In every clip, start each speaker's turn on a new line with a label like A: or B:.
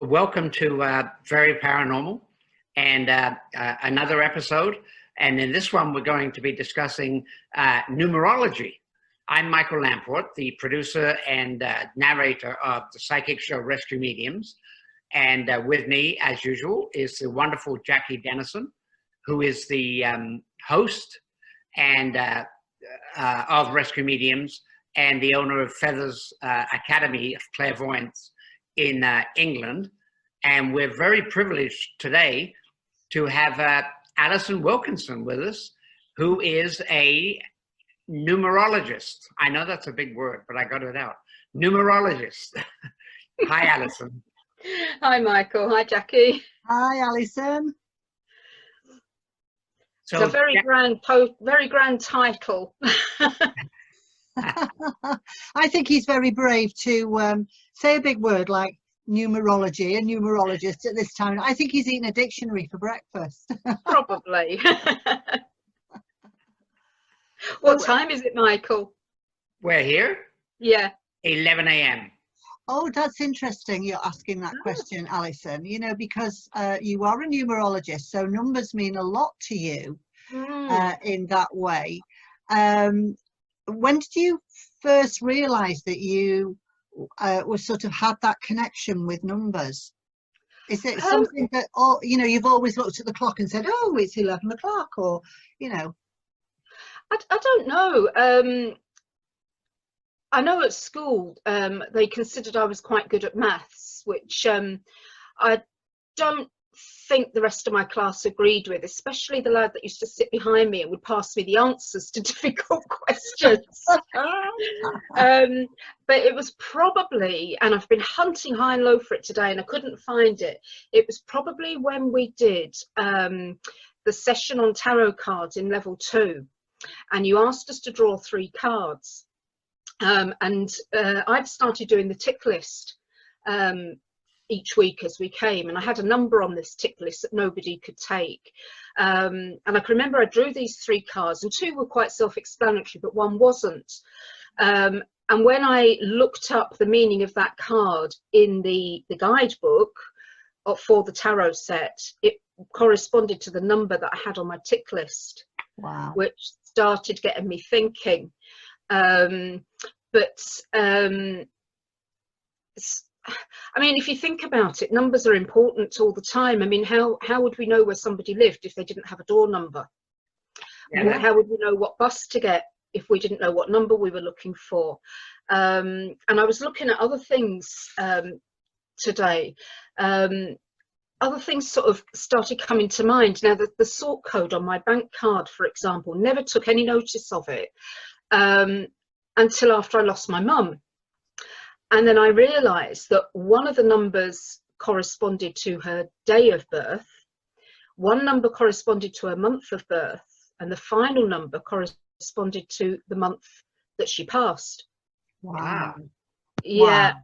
A: welcome to Very Paranormal and another episode. And in this one, we're going to be discussing numerology. I'm Michael Lamport, the producer and narrator of the psychic show Rescue Mediums. And with me, as usual, is the wonderful Jackie Dennison, who is the host and of Rescue Mediums and the owner of Feathers Academy of Clairvoyance in England. And we're very privileged today to have Alison Wilkinson with us, who is a numerologist. I know that's a big word, but I got it out. Numerologist. Hi, Alison.
B: Hi, Michael. Hi, Jackie.
C: Hi, Alison.
B: So it's a very grand title.
C: I think he's very brave to say a big word like numerology, a numerologist at this time. I think he's eating a dictionary for breakfast.
B: Probably. What time is it, Michael?
A: We're here?
B: Yeah.
A: 11 a.m.
C: Oh, that's interesting you're asking that question, Alison. You know, because you are a numerologist, so numbers mean a lot to you in that way. When did you first realise that you were sort of had that connection with numbers? Is it something that, you know, you've always looked at the clock and said, oh, it's 11 o'clock, or, you know?
B: I don't know. I know at school they considered I was quite good at maths, which I don't think the rest of my class agreed with, especially the lad that used to sit behind me and would pass me the answers to difficult questions. But it was probably, and I've been hunting high and low for it today and I couldn't find it, it was probably when we did the session on tarot cards in level 2, and you asked us to draw 3 cards. I'd started doing the tick list each week as we came, and I had a number on this tick list that nobody could take. And I can remember I drew these 3 cards, and 2 were quite self-explanatory, but 1 wasn't. And when I looked up the meaning of that card in the guidebook for the tarot set, it corresponded to the number that I had on my tick list.
C: Wow.
B: Which started getting me thinking. I mean, if you think about it, numbers are important all the time. I mean, how would we know where somebody lived if they didn't have a door number? Yeah. How would we know what bus to get if we didn't know what number we were looking for? And I was looking at other things today. Other things sort of started coming to mind. Now, the sort code on my bank card, for example, never took any notice of it until after I lost my mum. And then I realised that one of the numbers corresponded to her day of birth, one number corresponded to her month of birth, and the final number corresponded to the month that she passed.
C: Wow.
B: Yeah.
C: Wow.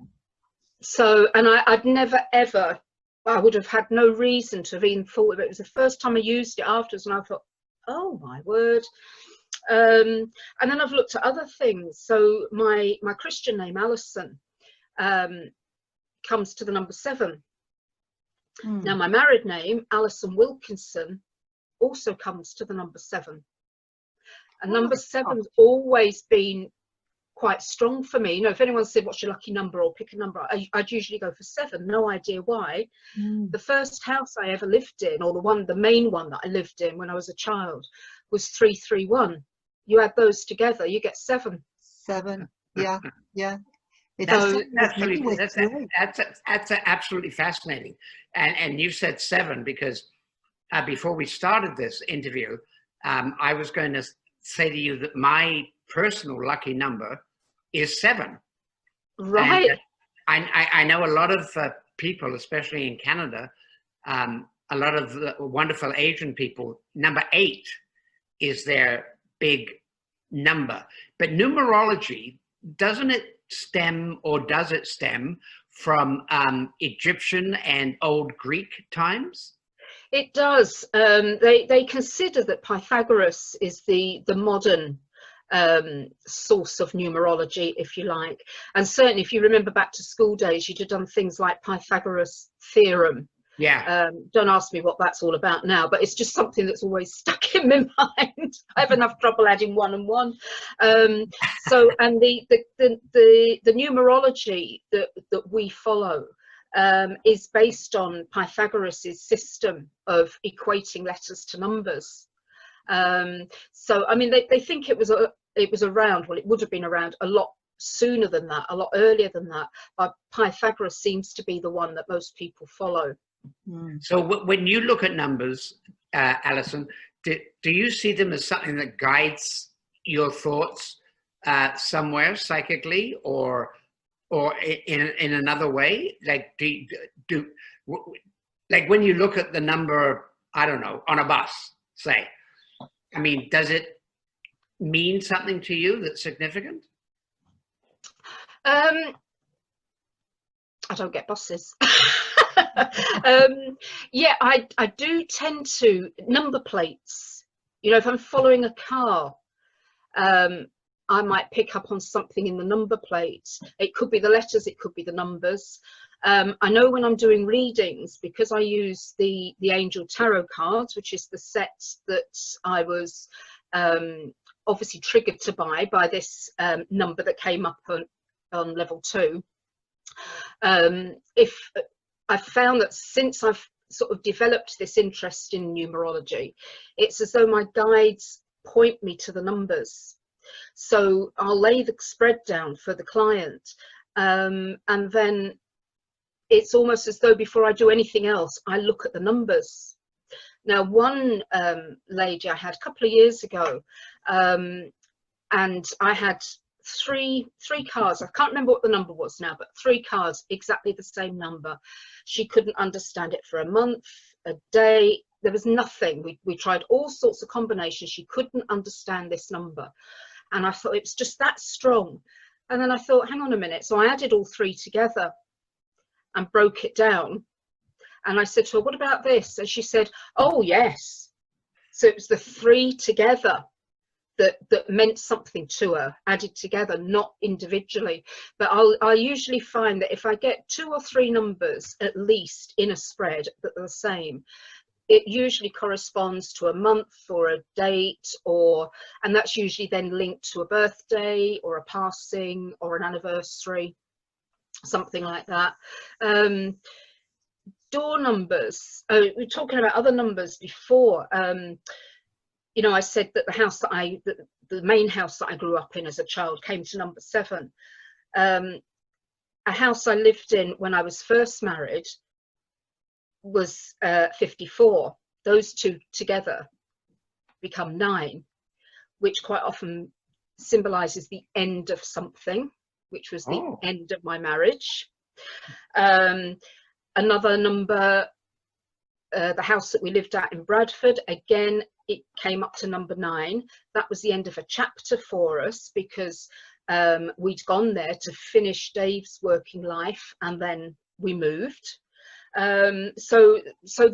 B: So, and I'd never ever, I would have had no reason to have even thought of it. It was the first time I used it afterwards, and I thought, oh my word. And then I've looked at other things. So my Christian name, Alison, comes to the number 7. Now my married name, Alison Wilkinson, also comes to the number 7. And number 7's always been quite strong for me. You know, if anyone said what's your lucky number or pick a number, I'd usually go for 7. No idea why. The first house I ever lived in, or the main one that I lived in when I was a child, was 331. You add those together, you get 7.
C: 7. Yeah. Yeah.
A: That's absolutely fascinating. And you said 7 because before we started this interview, I was going to say to you that my personal lucky number is 7.
B: Right.
A: And I know a lot of people, especially in Canada, a lot of wonderful Asian people, number 8 is their big number. But numerology, doesn't it stem, or does it stem from Egyptian and Old Greek times?
B: It does. They consider that Pythagoras is the modern source of numerology, if you like. And certainly if you remember back to school days, you'd have done things like Pythagoras theorem.
A: Yeah.
B: Don't ask me what that's all about now, but it's just something that's always stuck in my mind. I have enough trouble adding 1 and 1. So, and the numerology that we follow is based on Pythagoras' system of equating letters to numbers. So, I mean, they think it was around, well, it would have been around a lot sooner than that, a lot earlier than that, but Pythagoras seems to be the one that most people follow.
A: So when you look at numbers, Alison, do you see them as something that guides your thoughts somewhere psychically, or in another way? Like like when you look at the number, I don't know, on a bus, say, I mean, does it mean something to you that's significant?
B: I don't get buses. Yeah, I do tend to, number plates, you know, if I'm following a car, I might pick up on something in the number plate. It could be the letters, it could be the numbers. I know when I'm doing readings, because I use the Angel Tarot cards, which is the set that I was obviously triggered to buy by this number that came up on level 2. If I've found that since I've sort of developed this interest in numerology, it's as though my guides point me to the numbers. So I'll lay the spread down for the client, and then it's almost as though before I do anything else, I look at the numbers. Now, one lady I had a couple of years ago, and I had three cards. I can't remember what the number was now, but 3 cards, exactly the same number. She couldn't understand it for a month, a day. There was nothing. We tried all sorts of combinations. She couldn't understand this number. And I thought it was just that strong. And then I thought, hang on a minute. So I added all 3 together and broke it down. And I said to her, what about this? And she said, oh, yes. So it was the 3 together that meant something to her, added together, not individually. But I'll usually find that if I get 2 or 3 numbers at least in a spread that are the same, it usually corresponds to a month or a date, and that's usually then linked to a birthday or a passing or an anniversary, something like that. Door numbers, we were talking about other numbers before. You know, I said that the house that the main house that I grew up in as a child came to number 7. A house I lived in when I was first married was 54. Those 2 together become 9, which quite often symbolizes the end of something, which was the end of my marriage. Another number, the house that we lived at in Bradford, again, it came up to number 9. That was the end of a chapter for us, because we'd gone there to finish Dave's working life and then we moved. So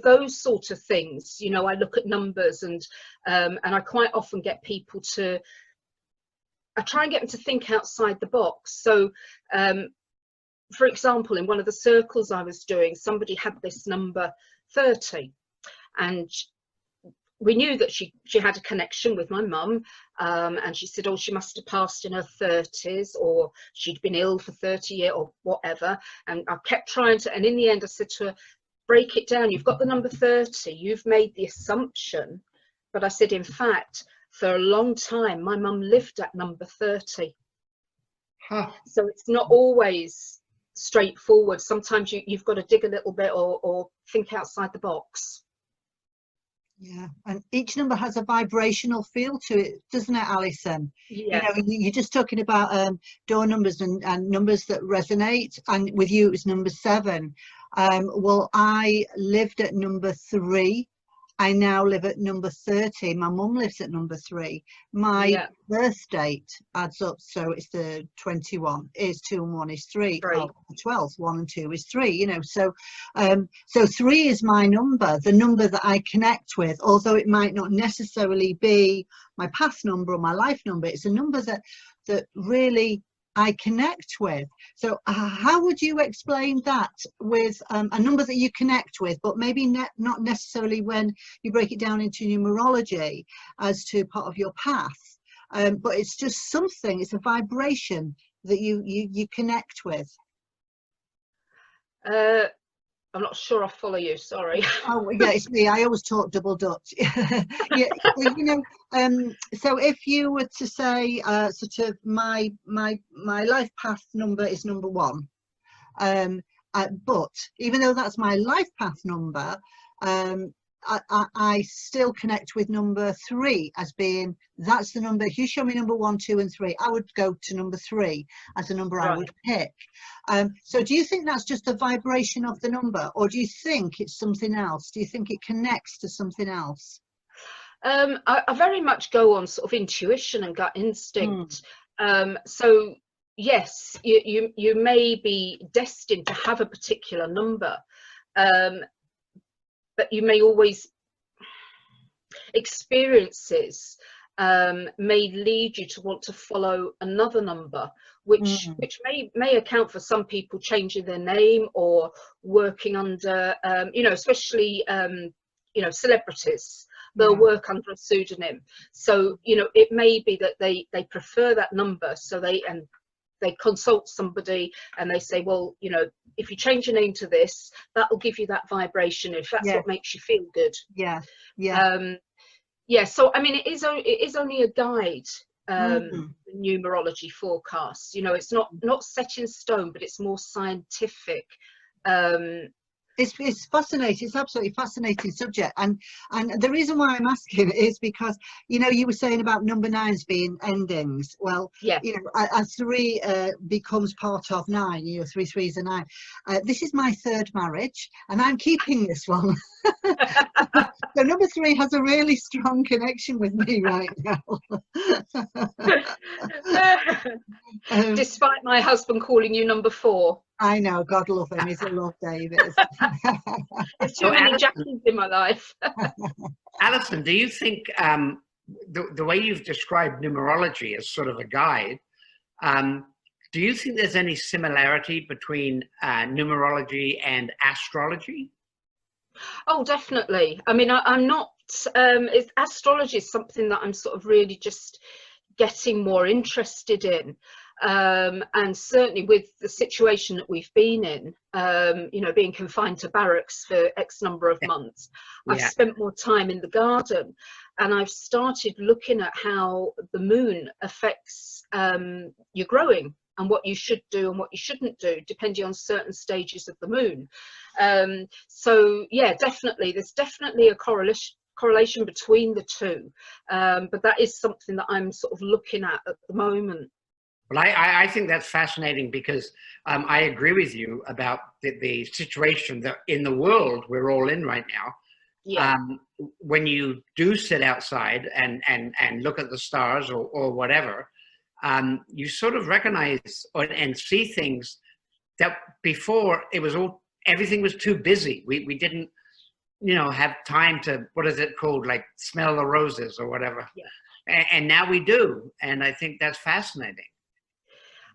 B: those sort of things, you know, I look at numbers and I quite often get people to, I try and get them to think outside the box. So for example, in one of the circles I was doing, somebody had this number 30, and we knew that she had a connection with my mum, and she said, oh, she must have passed in her 30s, or she'd been ill for 30 years or whatever. And I kept trying to, and in the end I said to her, break it down, you've got the number 30, you've made the assumption, but I said, in fact, for a long time my mum lived at number 30. So it's not always straightforward. Sometimes you've got to dig a little bit or think outside the box.
C: Yeah, and each number has a vibrational feel to it, doesn't it, Alison?
B: Yeah.
C: You know, you're just talking about door numbers and numbers that resonate, and with you it was number 7. Well, I lived at number 3 I now live at number 30. My mum lives at number 3. My birth date adds up, so it's the 21 is 2 and 1 is 3. Oh, the 12th, 1 and 2 is 3. You know, so so 3 is my number, the number that I connect with, although it might not necessarily be my past number or my life number. It's a number that really I connect with. So how would you explain that with a number that you connect with, but maybe not necessarily when you break it down into numerology as to part of your path, but it's just something, it's a vibration that you connect with?
B: I'm not sure I follow you, sorry.
C: Oh yeah, it's me. I always talk double Dutch. Yeah, you know, so if you were to say sort of my life path number is number 1, but even though that's my life path number, I still connect with number 3 as being, that's the number. If you show me number 1, 2 and 3, I would go to number 3 as a number I would pick. So do you think that's just a vibration of the number, or do you think it's something else? Do you think it connects to something else?
B: I very much go on sort of intuition and gut instinct. So yes, you may be destined to have a particular number, but you may always, experiences may lead you to want to follow another number, which may account for some people changing their name or working under, you know, especially you know, celebrities. They'll work under a pseudonym. So you know, it may be that they prefer that number, so they consult somebody and they say, well, you know, if you change your name to this, that will give you that vibration, if that's what makes you feel good. So I mean, it is only a guide, numerology forecasts. You know, it's not set in stone, but it's more scientific.
C: It's fascinating. It's absolutely fascinating subject, and the reason why I'm asking is because, you know, you were saying about number 9s being endings. Well, you know, as 3 becomes part of 9, you know, 3 3s are 9. This is my 3rd marriage, and I'm keeping this one. So number 3 has a really strong connection with me right now.
B: Despite my husband calling you number 4.
C: I know, God love him, he's a love David.
B: There's too many Jackies in my life.
A: Alison, do you think the way you've described numerology as sort of a guide, do you think there's any similarity between numerology and astrology?
B: Oh, definitely. I mean, I'm not, astrology is something that I'm sort of really just getting more interested in. And certainly with the situation that we've been in, you know, being confined to barracks for X number of months, I've spent more time in the garden, and I've started looking at how the moon affects your growing and what you should do and what you shouldn't do, depending on certain stages of the moon. So yeah, definitely, there's definitely a correlation between the two, but that is something that I'm sort of looking at the moment.
A: Well, I think that's fascinating, because I agree with you about the situation that in the world we're all in right now. When you do sit outside and look at the stars or whatever, you sort of recognize and see things that before it was everything was too busy. We didn't, you know, have time to, what is it called, like smell the roses or whatever. And now we do, and I think that's fascinating.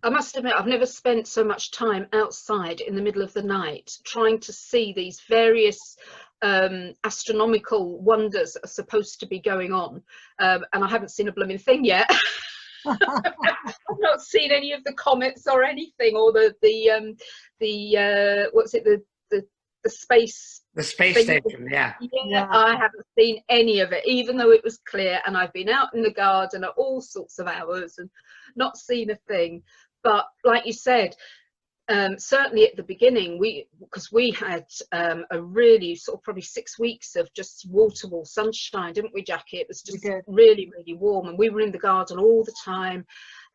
B: I must admit, I've never spent so much time outside in the middle of the night trying to see these various astronomical wonders that are supposed to be going on, and I haven't seen a blooming thing yet. I've not seen any of the comets or anything, or the what's it, the space
A: station.
B: I haven't seen any of it, even though it was clear, and I've been out in the garden at all sorts of hours and not seen a thing. But like you said, certainly at the beginning, because we had a really sort of probably 6 weeks of just wall-to-wall sunshine, didn't we, Jackie? It was just really, really warm, and we were in the garden all the time,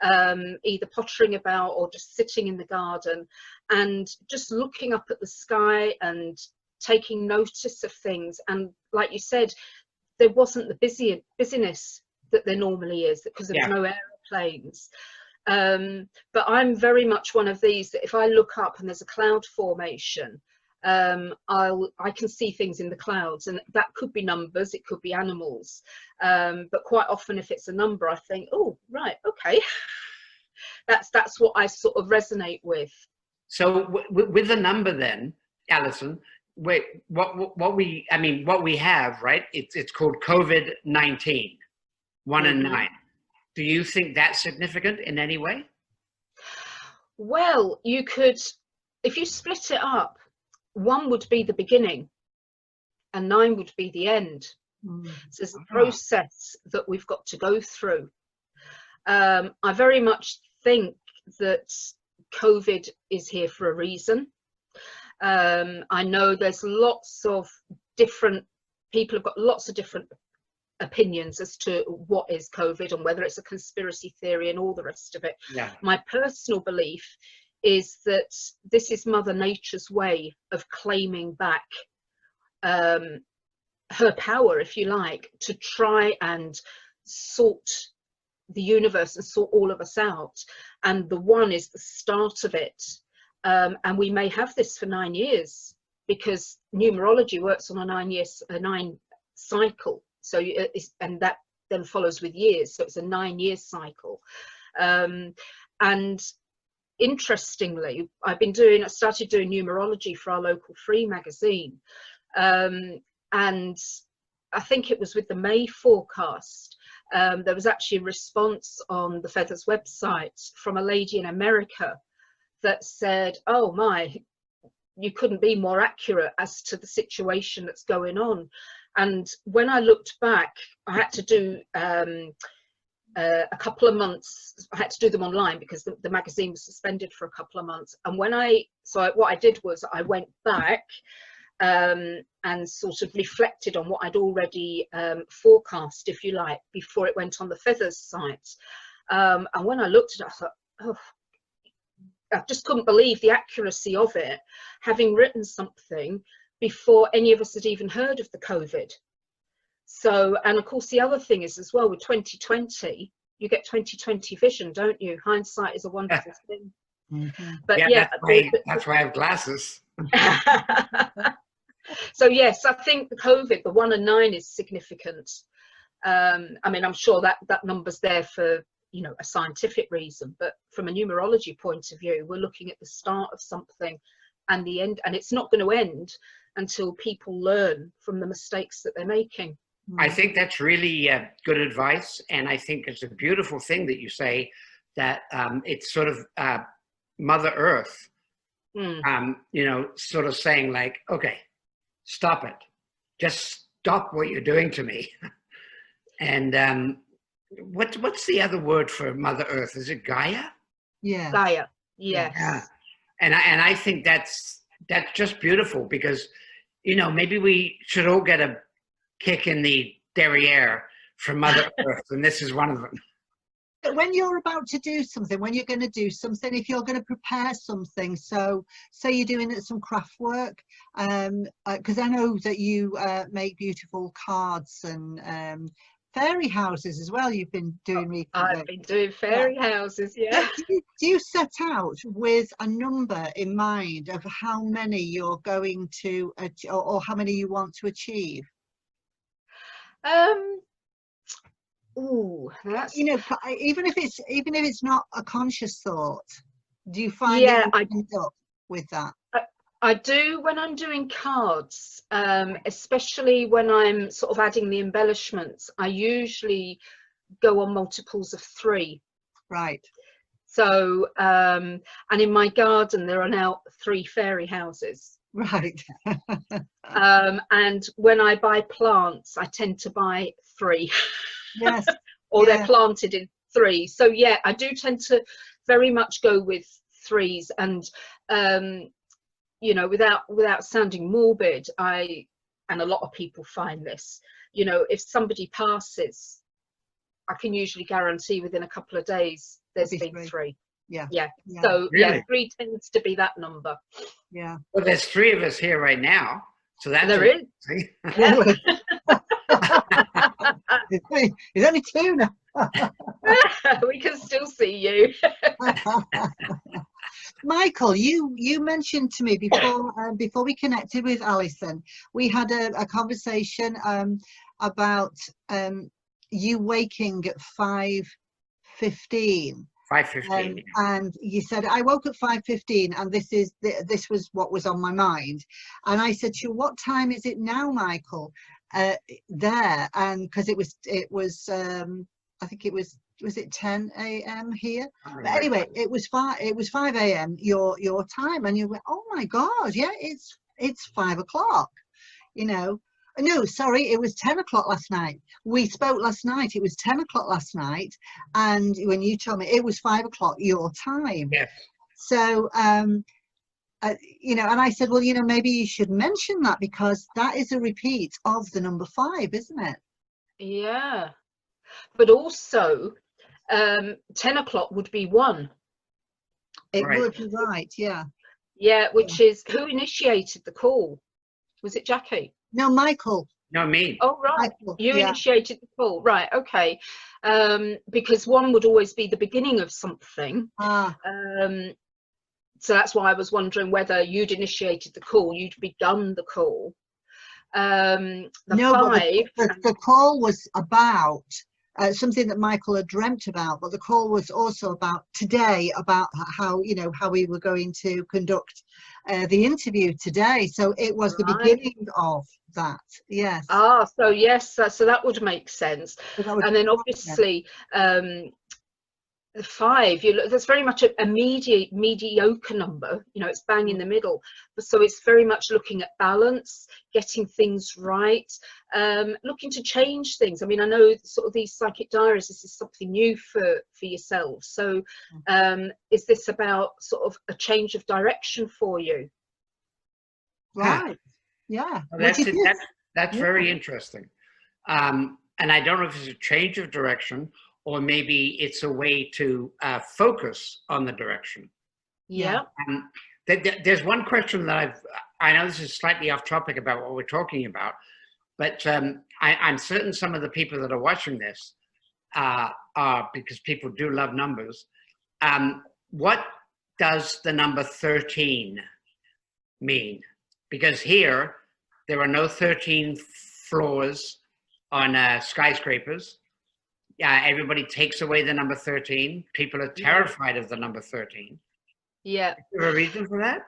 B: either pottering about or just sitting in the garden and just looking up at the sky and taking notice of things. And like you said, there wasn't the busyness that there normally is because there was no aeroplanes. But I'm very much one of these that if I look up and there's a cloud formation, I can see things in the clouds, and that could be numbers, it could be animals, but quite often if it's a number, I think, oh right, okay. that's what I sort of resonate with.
A: So with the number then, Alison, wait, what we have, right, it's called COVID-19, 1 and 9. Do you think that's significant in any way?
B: Well, you could, if you split it up, 1 would be the beginning and 9 would be the end. So there's a process that we've got to go through. I very much think that COVID is here for a reason. I know there's lots of different people have got lots of different opinions as to what is COVID and whether it's a conspiracy theory and all the rest of it. My personal belief is that this is Mother Nature's way of claiming back her power, if you like, to try and sort the universe and sort all of us out. And the 1 is the start of it. And we may have this for 9 years because numerology works on a 9 cycle. So and that then follows with years. So it's a 9-year cycle. And interestingly, I started doing numerology for our local free magazine. And I think it was with the May forecast. There was actually a response on the Feathers website from a lady in America that said, oh my, you couldn't be more accurate as to the situation that's going on. And when I looked back, I had to do a couple of months, I had to do them online because the magazine was suspended for a couple of months. And what I did was I went back and sort of reflected on what I'd already forecast, if you like, before it went on the Feathers site. And when I looked at it, I thought, oh, I just couldn't believe the accuracy of it, having written something before any of us had even heard of the COVID. So, and of course the other thing is as well with 2020, you get 2020 vision, don't you? Hindsight is a wonderful thing. But
A: that's why I have glasses.
B: So yes, I think the COVID, the 1 and 9 is significant. I mean, I'm sure that number's there for, you know, a scientific reason, but from a numerology point of view, we're looking at the start of something and the end, and it's not going to end until people learn from the mistakes that they're making.
A: I think that's really good advice, and I think it's a beautiful thing that you say that it's sort of Mother Earth, you know, sort of saying like, okay, stop it, just stop what you're doing to me. And what's the other word for Mother Earth? Is it Gaia?
C: Yeah,
B: Gaia. Yes.
A: Yeah. And I think that's just beautiful because, you know, maybe we should all get a kick in the derriere from Mother Earth, and this is one of them.
C: But when you're about to do something, when you're going to do something, if you're going to prepare something, so say you're doing some craft work, because I know that you make beautiful cards and fairy houses as well. You've been doing recently.
B: I've been doing fairy houses, yeah.
C: Do you set out with a number in mind of how many you're going to, or how many you want to achieve?
B: Ooh, that's,
C: you know, even if it's not a conscious thought, do you find that you end up with that?
B: I do when I'm doing cards, especially when I'm sort of adding the embellishments. I usually go on multiples of 3.
C: Right.
B: So, and in my garden there are now 3 fairy houses.
C: Right.
B: And when I buy plants, I tend to buy 3.
C: Yes.
B: Or they're planted in 3. So yeah, I do tend to very much go with 3s. And you know, without sounding morbid, and a lot of people find this, you know, if somebody passes, I can usually guarantee within a couple of days there's been 3. Yeah. So really? Yeah, 3 tends to be that number.
C: Yeah.
A: Well, there's 3 of us here right now. So that's
B: there is.
A: See?
C: Really? It's only two now.
B: We can still see you.
C: Michael, you mentioned to me before we connected with Alison, we had a conversation about you waking at 5:15.
A: 5:15.
C: And you said, I woke at 5:15 and this was what was on my mind. And I said to you, what time is it now, Michael? There, and because it was I think it was it 10 a.m. here? But anyway, it was 5 a.m. your time, and you went, oh my God, yeah, it's 5 o'clock, you know. No, sorry, it was 10 o'clock last night. We spoke last night. It was 10 o'clock last night, and when you told me it was 5 o'clock your time.
A: Yes.
C: So you know, and I said, well, you know, maybe you should mention that because that is a repeat of the number 5, isn't it?
B: Yeah, but also 10 o'clock would be 1.
C: It
A: Right.
C: would be right, yeah.
B: Yeah, which is who initiated the call? Was it Jackie?
C: No, Michael.
A: No, me.
B: Oh, right.
C: Michael,
B: You
C: yeah.
B: initiated the call. Right, okay. Because 1 would always be the beginning of something.
C: Ah,
B: So that's why I was wondering whether you'd initiated the call, you'd begun the call. The
C: no,
B: 5.
C: but the call was about something that Michael had dreamt about, but the call was also about today, about how, you know, how we were going to conduct the interview today. So it was the beginning of that. Yes.
B: Ah, so yes, so that would make sense.
C: So
B: And then obviously the 5, you look, that's very much a mediocre number, you know, it's bang in the middle. So it's very much looking at balance, getting things right, looking to change things. I mean, I know sort of these psychic diaries, this is something new for yourselves. So is this about sort of a change of direction for you?
C: right. Yeah.
A: Well, that's very interesting. And I don't know if it's a change of direction or maybe it's a way to focus on the direction.
B: Yeah.
A: There's one question that I know this is slightly off topic about what we're talking about, but I'm certain some of the people that are watching this are, because people do love numbers. What does the number 13 mean? Because here, there are no 13 floors on skyscrapers. Everybody takes away the number 13. People are terrified of the number 13.
B: Yeah.
A: Is there a reason for that?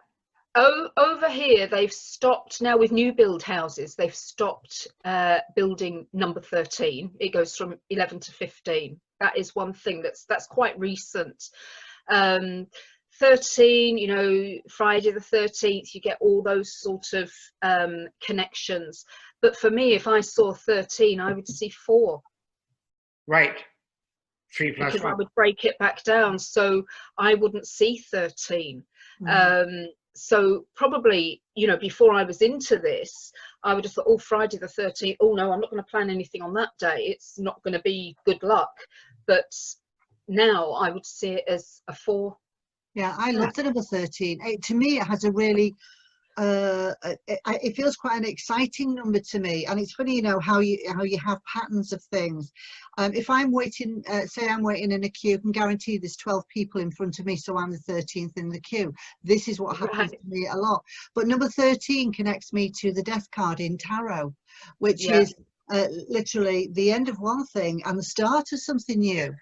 B: Oh, over here they've stopped now with new build houses. They've stopped building number 13. It goes from 11 to 15. That is one thing that's quite recent. 13, you know, Friday the 13th, you get all those sort of connections. But for me, if I saw 13, I would see 4.
A: Right. 3 plus
B: because
A: 1.
B: I would break it back down, so I wouldn't see 13. So probably, you know, before I was into this, I would have thought, oh, Friday the 13th, oh no, I'm not going to plan anything on that day, it's not going to be good luck. But now I would see it as a 4.
C: Yeah, I love the number 13. To me, it has a really it feels quite an exciting number to me, and it's funny, you know, how you have patterns of things. If I'm waiting, say I'm waiting in a queue, I can guarantee there's 12 people in front of me, so I'm the 13th in the queue. This is what happens to me a lot. But number 13 connects me to the death card in tarot, which is literally the end of one thing and the start of something new,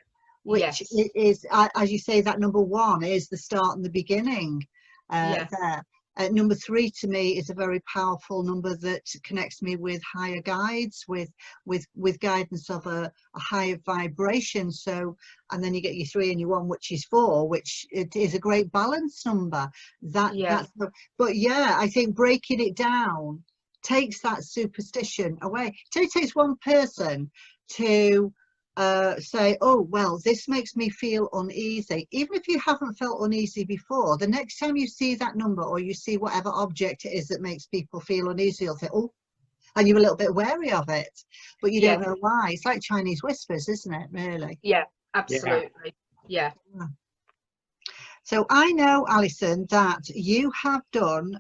C: which is, as you say, that number 1 is the start and the beginning there. Number 3 to me is a very powerful number that connects me with higher guides, with guidance of a higher vibration. So, and then you get your 3 and your 1, which is 4, which it is a great balance number. But yeah, I think breaking it down takes that superstition away. It only takes one person to say, oh, well, this makes me feel uneasy. Even if you haven't felt uneasy before, the next time you see that number or you see whatever object it is that makes people feel uneasy, you'll think, oh, and you're a little bit wary of it, but you don't know why. It's like Chinese whispers, isn't it, really?
B: Yeah, absolutely. Yeah.
C: So I know, Alison, that you have done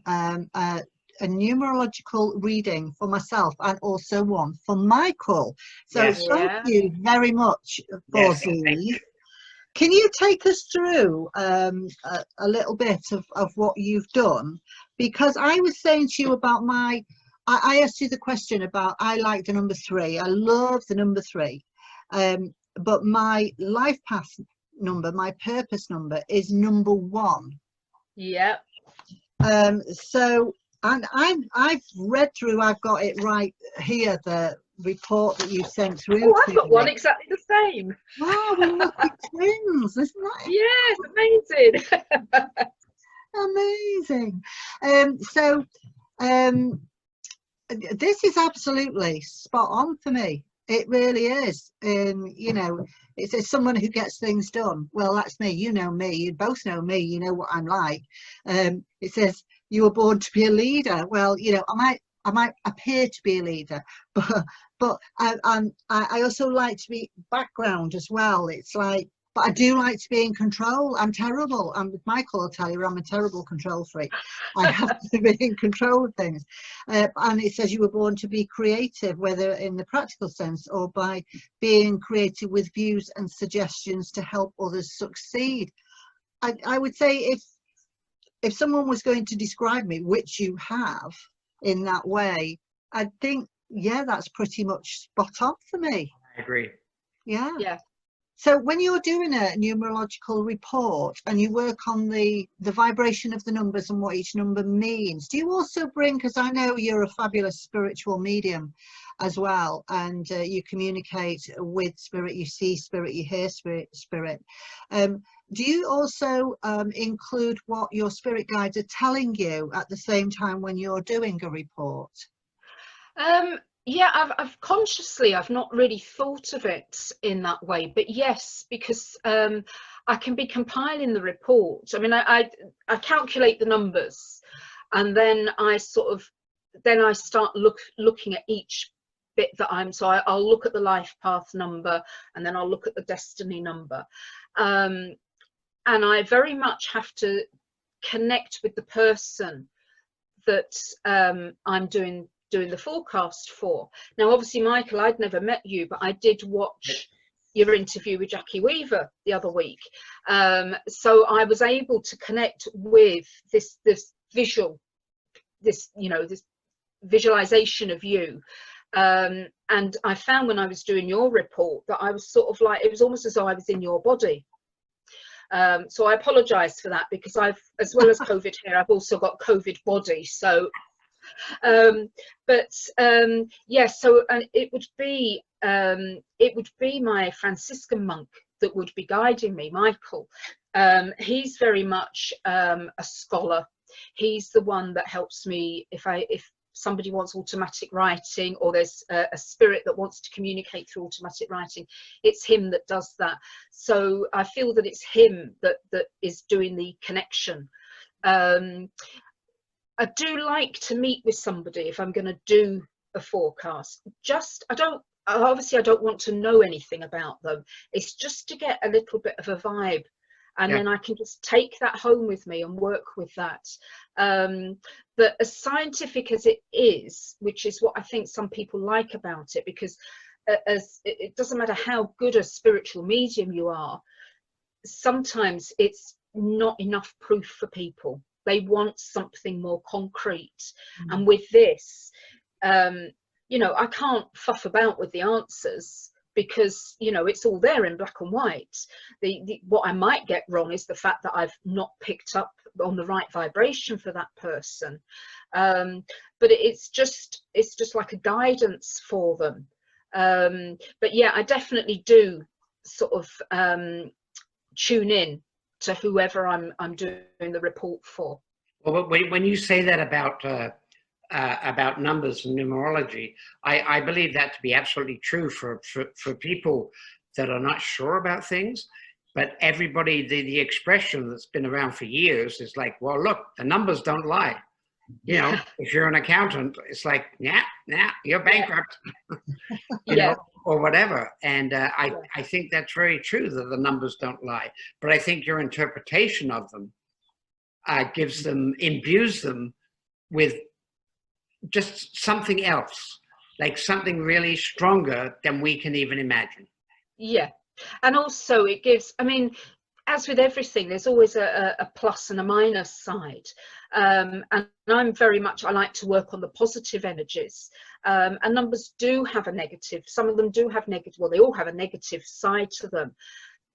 C: a numerological reading for myself and also one for Michael. So
A: Yes.
C: thank you very much for
A: Yes,
C: these. Can you take us through a little bit of what you've done? Because I was saying to you about I asked you the question about, I like the number 3. I love the number 3. But my life path number, my purpose number is number 1.
B: Yep.
C: So, and I've read through, I've got it right here, the report that you sent through.
B: Oh, I've got one exactly the same.
C: Wow, we must be twins, isn't that?
B: Yes, amazing.
C: Amazing. This is absolutely spot on for me. It really is. You know, it's someone who gets things done. Well, that's me. You know me. You both know me. You know what I'm like. It says you were born to be a leader. Well, you know, I might appear to be a leader, but I also like to be background as well. It's like, but I do like to be in control. I'm terrible. Michael will tell you I'm a terrible control freak. I have to be in control of things. And it says you were born to be creative, whether in the practical sense or by being creative with views and suggestions to help others succeed. I would say if someone was going to describe me, which you have in that way, I think, yeah, that's pretty much spot on for me.
A: I agree.
C: Yeah.
B: Yeah.
C: So when you're doing a numerological report and you work on the vibration of the numbers and what each number means, do you also bring, because I know you're a fabulous spiritual medium as well, and you communicate with spirit, you see spirit, you hear spirit. Do you also include what your spirit guides are telling you at the same time when you're doing a report?
B: Yeah, I've not really thought of it in that way, but yes, because I can be compiling the report. I mean, I calculate the numbers, and then I start looking at each bit that I'll look at the life path number, and then I'll look at the destiny number, and I very much have to connect with the person that I'm doing the forecast for. Now, obviously, Michael, I'd never met you, but I did watch your interview with Jackie Weaver the other week. So I was able to connect with this visualization of you. And I found when I was doing your report that I was sort of like, it was almost as though I was in your body. So I apologize for that, because as well as COVID hair, I've also got COVID body. So yeah, so it would be my Franciscan monk that would be guiding me, Michael. He's very much a scholar. He's the one that helps me if somebody wants automatic writing, or there's a spirit that wants to communicate through automatic writing. It's him that does that. So I feel that it's him that is doing the connection. I do like to meet with somebody if I'm going to do a forecast. Obviously I don't want to know anything about them. It's just to get a little bit of a vibe, and then I can just take that home with me and work with that. But as scientific as it is, which is what I think some people like about it, because it doesn't matter how good a spiritual medium you are, sometimes it's not enough proof for people. They want something more concrete. And with this, you know, I can't fuff about with the answers, because, you know, it's all there in black and white. What I might get wrong is the fact that I've not picked up on the right vibration for that person. But it's just like a guidance for them. But yeah, I definitely do sort of tune in to whoever I'm doing the report for.
A: Well, when you say that about numbers and numerology, I believe that to be absolutely true for people that are not sure about things. But everybody, the expression that's been around for years is like, well, look, the numbers don't lie. You know, if you're an accountant, it's like, nah, you're bankrupt, you know, or whatever. And I think that's very true, that the numbers don't lie. But I think your interpretation of them imbues them with just something else, like something really stronger than we can even imagine.
B: Yeah. And also it gives, I mean, as with everything, there's always a plus and a minus side. And I'm very much, I like to work on the positive energies. And numbers do have a negative, some of them do have negative, well, they all have a negative side to them.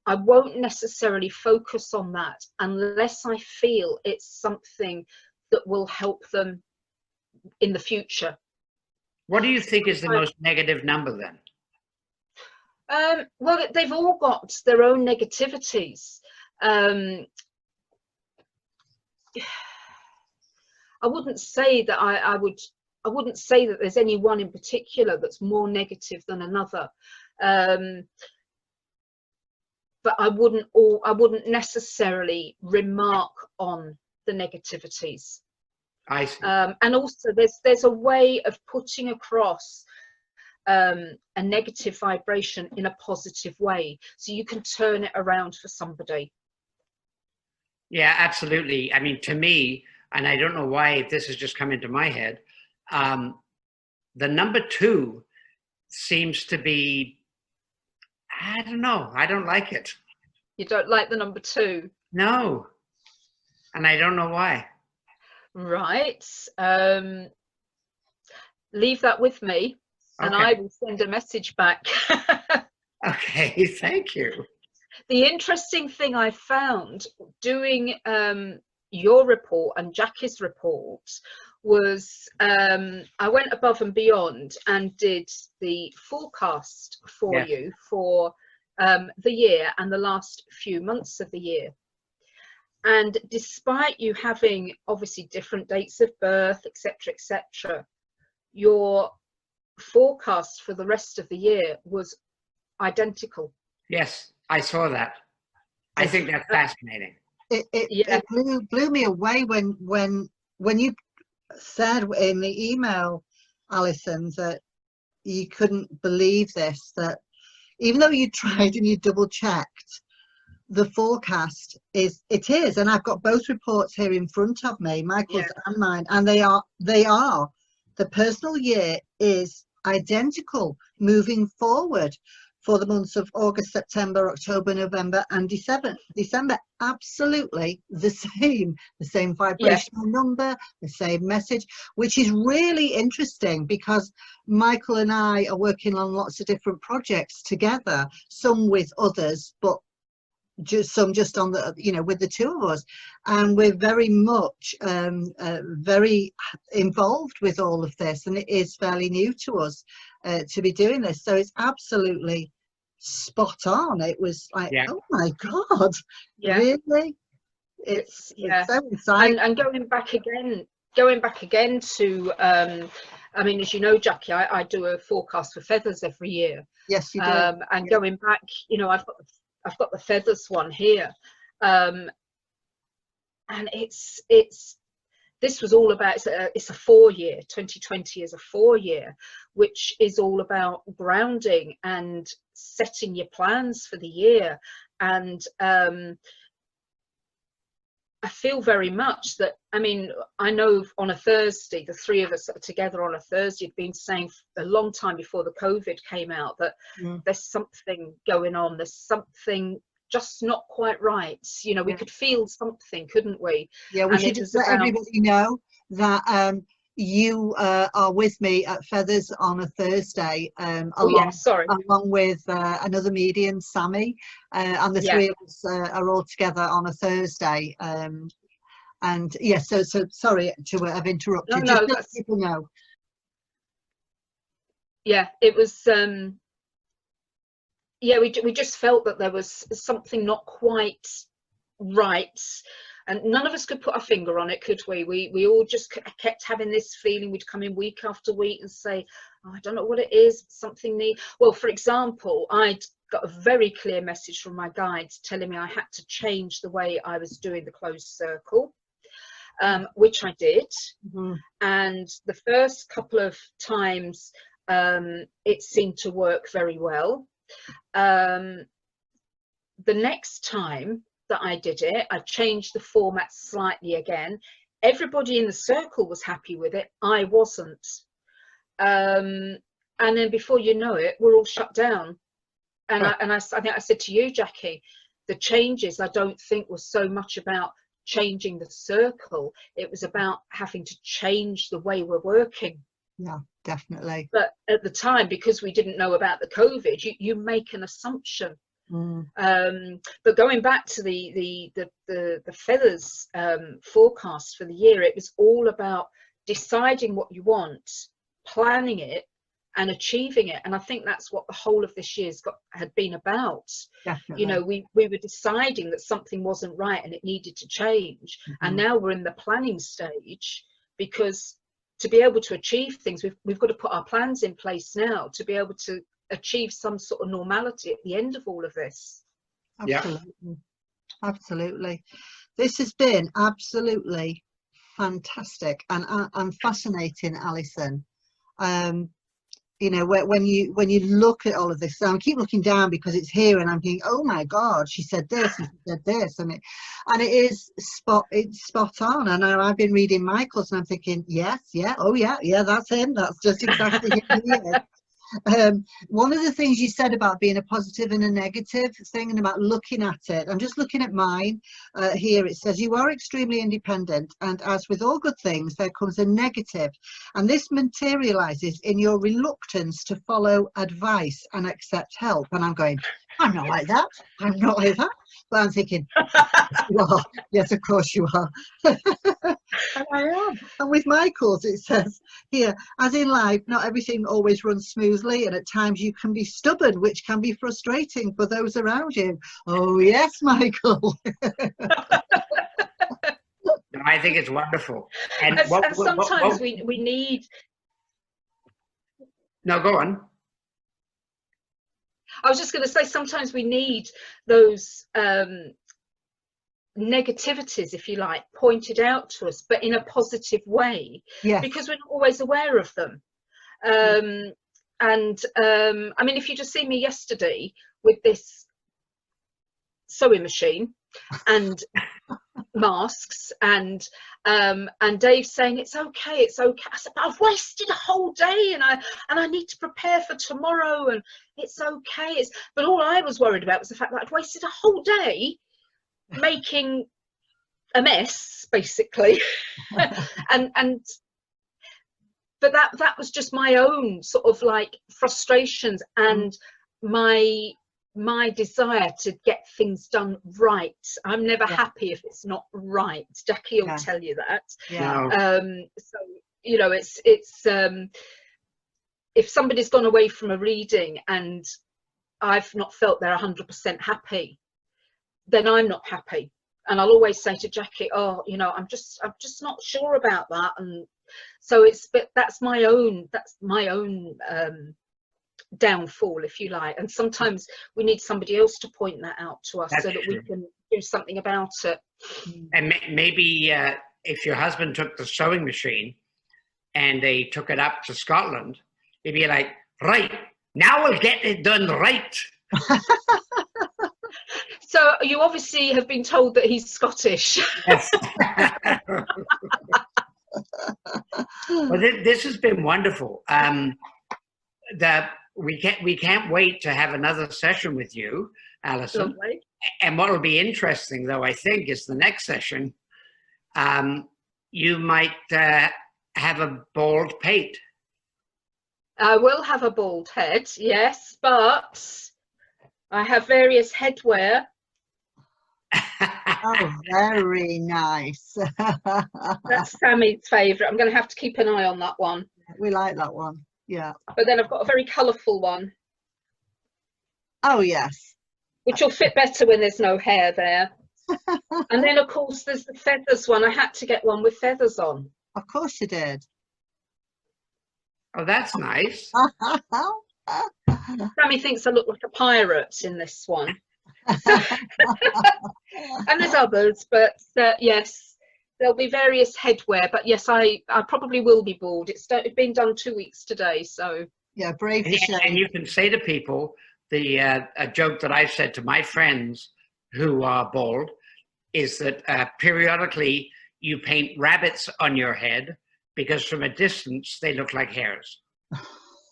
B: I won't necessarily focus on that unless I feel it's something that will help them in the future.
A: What do you think is the most negative number then?
B: Well, they've all got their own negativities. I wouldn't say that I wouldn't say that there's any one in particular that's more negative than another. But I wouldn't necessarily remark on the negativities.
A: I see.
B: And also there's a way of putting across a negative vibration in a positive way, so you can turn it around for somebody.
A: Yeah, absolutely. I mean, to me, and I don't know why this has just come into my head, the number 2 seems to be, I don't know, I don't like it.
B: You don't like the number 2?
A: No, and I don't know why.
B: Right. Leave that with me, and
A: Okay.
B: I will send a message back.
A: Okay, thank you.
B: The interesting thing I found doing your report and Jackie's report was I went above and beyond and did the forecast for you for the year and the last few months of the year. And despite you having obviously different dates of birth, etc., etc., your forecast for the rest of the year was identical.
A: Yes, I saw that. I think that's fascinating.
C: It blew me away when you said in the email, Alison, that you couldn't believe this, that even though you tried and you double checked, the forecast is, and I've got both reports here in front of me, Michael's and mine, and they are the personal year is identical moving forward for the months of August, September, October, November, and December. Absolutely the same vibrational number, the same message, which is really interesting because Michael and I are working on lots of different projects together, some with others, but just on the, with the 2 of us, and we're very much very involved with all of this, and it is fairly new to us to be doing this, so it's absolutely spot on. It was like, oh my god, really, it's so exciting.
B: And going back again to I mean, as you know, Jackie, I do a forecast for feathers every year.
C: Yes, you do.
B: And going back, I've got the feathers one here, and this was all about, it's a 4-year, 2020 is a 4-year, which is all about grounding and setting your plans for the year. And I feel very much that, I mean, I know on a Thursday, the 3 of us together on a Thursday had been saying a long time before the COVID came out that there's something going on, there's something just not quite right. We could feel something, couldn't we?
C: Yeah, we should just let everybody know that you are with me at Feathers on a Thursday, along with another medium, Sammy, and the 3 of us are all together on a Thursday. And yes, so sorry to have interrupted.
B: No,
C: just let people know.
B: Yeah, it was. We just felt that there was something not quite right, and none of us could put our finger on it, could we? We all just kept having this feeling. We'd come in week after week and say, oh, I don't know what it is, something new. Well, for example, I'd got a very clear message from my guides telling me I had to change the way I was doing the closed circle, which I did. And the first couple of times it seemed to work very well. The next time that I did it, I changed the format slightly again. everybody in the circle was happy with it. I wasn't. And then before you know it, we're all shut down. And I think I said to you, Jackie, the changes I don't think was so much about changing the circle. It was about having to change the way we're working.
C: Yeah, definitely.
B: But at the time, because we didn't know about the COVID, you make an assumption. But going back to the feathers forecast for the year, it was all about deciding what you want, planning it, and achieving it. And I think that's what the whole of this year's had been about.
C: Definitely.
B: You know, we were deciding that something wasn't right and it needed to change. And now we're in the planning stage, because to be able to achieve things, we've got to put our plans in place now to be able to achieve some sort of normality at the end of all of this.
C: Absolutely. Yeah. Absolutely. This has been absolutely fantastic and fascinating, Alison. You know, when you look at all of this, I keep looking down because it's here, and I'm thinking, oh my God, she said this, and she said this, and it is spot on. And I've been reading Michael's, and I'm thinking, yes, yeah, oh yeah, that's him. That's just exactly him. He is. One of the things you said about being a positive and a negative thing, and about looking at it, I'm just looking at mine here. It says, you are extremely independent, and as with all good things, there comes a negative, and this materializes in your reluctance to follow advice and accept help. And I'm going, I'm not like that. I'm not like that. But I'm thinking, yes, you are. Yes, of course you are. And I am. And with Michael's, it says here, as in life, not everything always runs smoothly, and at times you can be stubborn, which can be frustrating for those around you. Oh yes, Michael.
A: I think it's wonderful. And
B: sometimes we need.
A: No, go on.
B: I was just going to say, sometimes we need those negativities, if you like, pointed out to us, but in a positive way, because we're not always aware of them. I mean, if you just see me yesterday with this sewing machine and masks, and Dave saying it's okay, I said, but I've wasted a whole day, and I need to prepare for tomorrow, and it's okay. But all I was worried about was the fact that I'd wasted a whole day making a mess, basically. But that was just my own sort of like frustrations and my desire to get things done right. I'm never happy if it's not right. Jackie will tell you that. So you know, it's if somebody's gone away from a reading and I've not felt they're 100% happy, then I'm not happy. And I'll always say to Jackie, oh, you know, I'm just not sure about that. And so but that's my own downfall, if you like. And sometimes we need somebody else to point that out to us, so that we can do something about it.
A: And maybe if your husband took the sewing machine and they took it up to Scotland, he'd be like, right, now we'll get it done right.
B: So you obviously have been told that he's Scottish.
A: Yes. Well, this has been wonderful. We can't wait to have another session with you, Alison.
B: Lovely.
A: And what will be interesting, though, I think, is the next session. You might have a bald pate.
B: I will have a bald head, yes, but I have various headwear.
C: Oh, very nice.
B: That's Sammy's favourite. I'm going to have to keep an eye on that one.
C: We like that one. Yeah.
B: But then I've got a very colourful one.
C: Oh, yes.
B: Which will fit better when there's no hair there. And then, of course, there's the feathers one. I had to get one with feathers on.
C: Of course you did.
A: Oh, that's nice.
B: Sammy thinks I look like a pirate in this one. And there's others, but yes, there'll be various headwear. But yes, I probably will be bald. It's been done 2 weeks today, so
C: yeah, brave.
A: And you can say to people a joke that I've said to my friends who are bald is that periodically you paint rabbits on your head because from a distance they look like hares.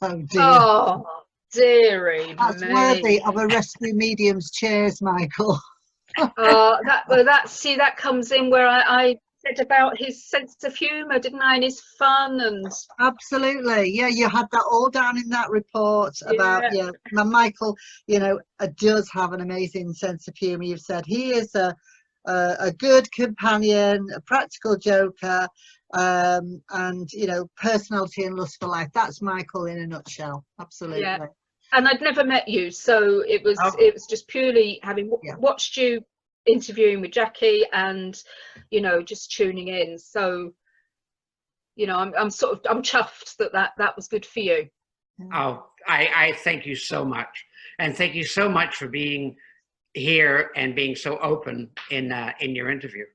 C: Oh dear.
B: Oh, dearie
C: That's
B: me.
C: worthy of a rescue medium's chairs, Michael.
B: That comes in where I said about his sense of humour, didn't I, and his fun and
C: Absolutely, yeah, you had that all down in that report about Michael, you know, does have an amazing sense of humour. You've said he is a good companion, a practical joker, and you know, personality and lust for life. That's Michael in a nutshell. Absolutely.
B: Yeah. And I'd never met you, so it was just purely having watched you interviewing with Jackie and, you know, just tuning in. So, you know, I'm chuffed that was good for you.
A: Oh, I thank you so much, and thank you so much for being here and being so open in your interview.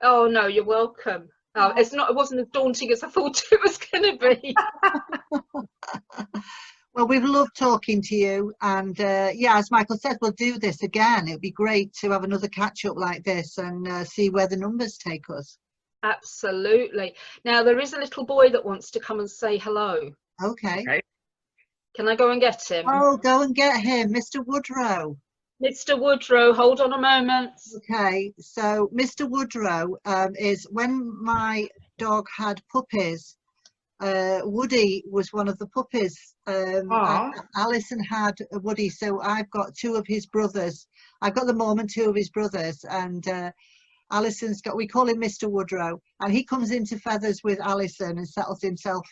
B: Oh no, you're welcome. Oh, it wasn't as daunting as I thought it was going to be.
C: Well, we've loved talking to you, and yeah, as Michael said, we'll do this again. It would be great to have another catch up like this and see where the numbers take us.
B: Absolutely. Now there is a little boy that wants to come and say hello.
C: Okay.
B: Can I go and get him?
C: Oh, go and get him, Mr. Woodrow.
B: Mr. Woodrow, hold on a moment.
C: Okay, so Mr. Woodrow is when my dog had puppies. Woody was one of the puppies. Alison had Woody, so I've got two of his brothers. I've got the mom and two of his brothers, and Alison's got, we call him Mr. Woodrow, and he comes into Feathers with Alison and settles himself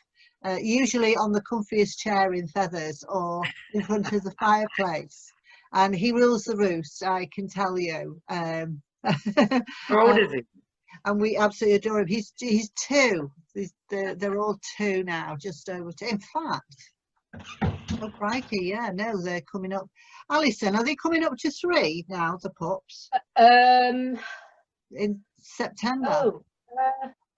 C: usually on the comfiest chair in Feathers or in front of the fireplace, and he rules the roost, I can tell you.
A: How old is he?
C: And we absolutely adore him. He's two. They're all two now, just over two. In fact, oh crikey, yeah, no, they're coming up. Alison, are they coming up to 3 now, the pups? In September.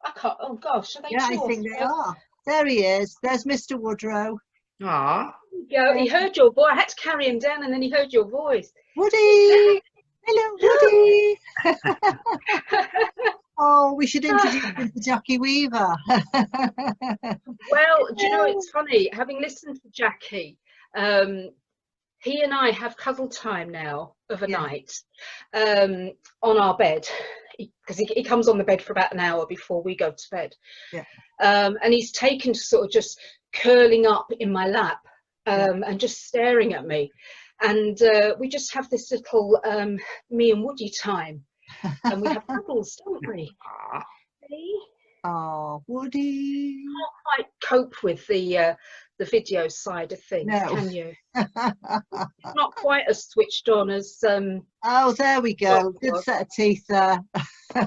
B: I can't. Oh gosh, are they?
C: Yeah, I think they are. There he is. There's Mr. Woodrow.
A: Ah.
B: Yeah, he heard your voice. I had to carry him down, and then he heard your voice.
C: Woody. Hello, Woody. Oh, we should introduce him to Jackie Weaver.
B: Well, do you know, it's funny, having listened to Jackie, he and I have cuddle time now of a night on our bed, because he comes on the bed for about an hour before we go to bed. And he's taken to sort of just curling up in my lap and just staring at me. And we just have this little me and Woody time. And we have cuddles, don't we?
C: Oh, Woody.
B: You can't quite cope with the video side of things, can you? It's not quite as switched on as
C: oh, there we go. Good set of teeth there.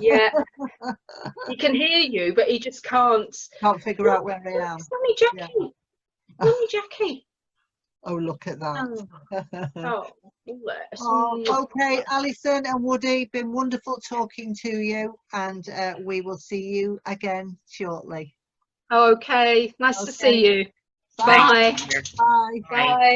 B: Yeah. He can hear you, but he just can't
C: figure out where I am.
B: Mummy Jackie. Mummy Jackie.
C: Oh, look at that. Okay, Alison and Woody, been wonderful talking to you, and we will see you again shortly.
B: Okay, nice to see you.
C: Bye.
B: Bye.
C: Bye.
B: Bye.